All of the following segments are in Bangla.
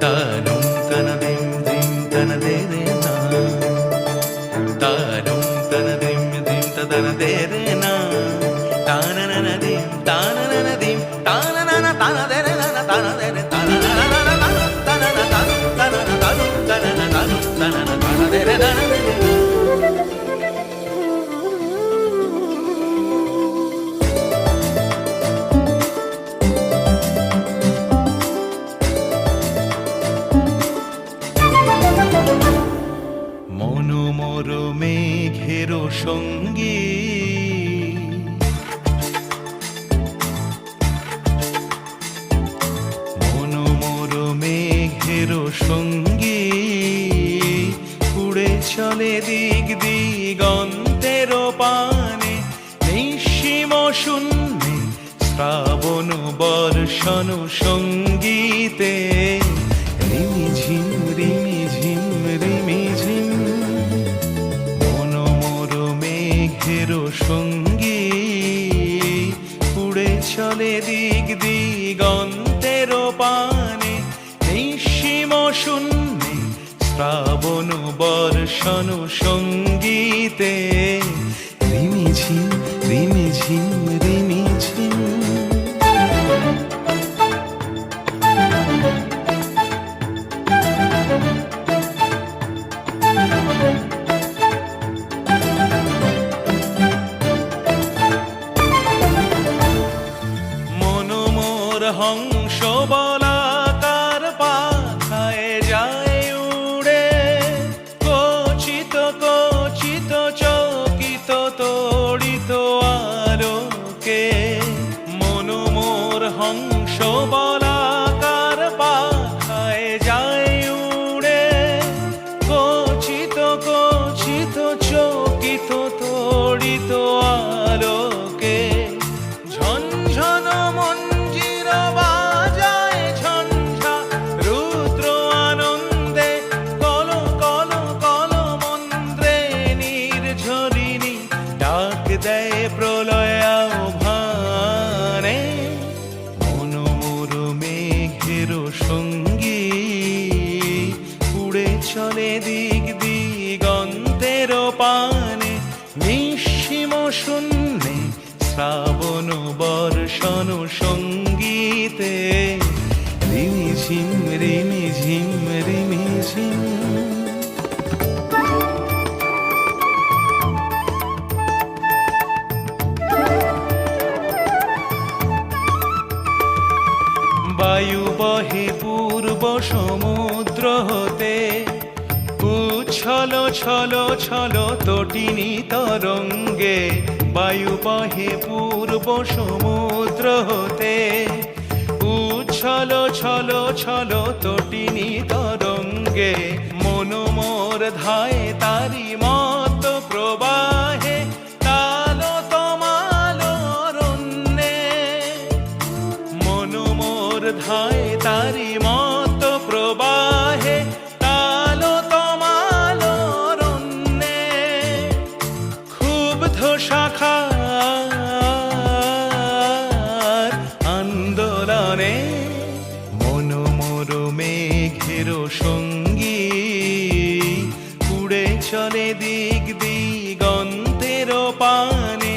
তানুম তানা দিম দিম তানা দে রে না, তানুম তানা দিম দিম তানা দে রে না, তানা না না দিম তানা না না দিম তানা না না তানা দে রে না তানা দে রে তানা না না না তানা না তানা তানা না তানুম তানা না তানুম তানা না তানা দে রে না। মনোমর মেঘের সঙ্গী, মনোমর মেঘের সঙ্গী, উড়ে চলে দিক দিগন্তের পানে, নিঃসীম শূন্যে শ্রাবণ বর্ষণ সঙ্গীতে, রিমিঝিম রিমিঝিম রিমিঝিম। মনোমর মেঘের সঙ্গী, উড়ে চলে দিক দিগন্তের পানে, নিঃসীম শূন্যে শ্রাবণ বর্ষণ সঙ্গীতে, রিমিঝিম রিমিঝিম রিমিঝিম। মনোমর হংস বলাকার পাখায় যায় উড়ে, কচিত কচিত চকিত তড়িত আলোকে। মনোমর হংস বলাকার পাখায় যায় উড়ে, কচিত কচিত চকিত তড়িত আলোকে। ঝনঝন মঞ্জির বাজায় ঝঞ্ঝা, রুদ্র আনন্দে কল কল কল মন্ত্রে, নির্ঝরিণী ডাক দেয় প্রলয় আহ্বানে। মনোমর মেঘের সঙ্গী, উড়ে চলে দিক দিগন্তের পানে, নিঃসীম শূন্যে শ্রাবণ বর্ষণ সঙ্গীতে, রিমিঝিম রিমিঝিম রিমিঝিম। বায়ু বহে পূর্ব সমুদ্র হতে, উচ্ছল ছল ছল তটিনী তরঙ্গে। বায়ু বহে পূর্ব সমুদ্র হতে, উচ্ছল ছল ছল তটিনী তরঙ্গে। মনোমর ধায় তারি মত প্রবাহে, তাল তমাল অরণ্যে। মনোমর ধায় তারি মত প্রবাহে, তাল তমাল অরণ্যে। ক্ষুব্ধ শাখার আন্দোলনে, মনোমর মেঘের সঙ্গী, উড়ে চলে দিক দিগন্তের পানে,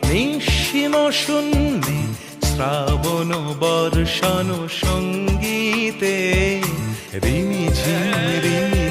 নিঃসীম শূন্যে শ্রাবণ বর্ষণ সঙ্গীতে, রিমিঝিম রিমি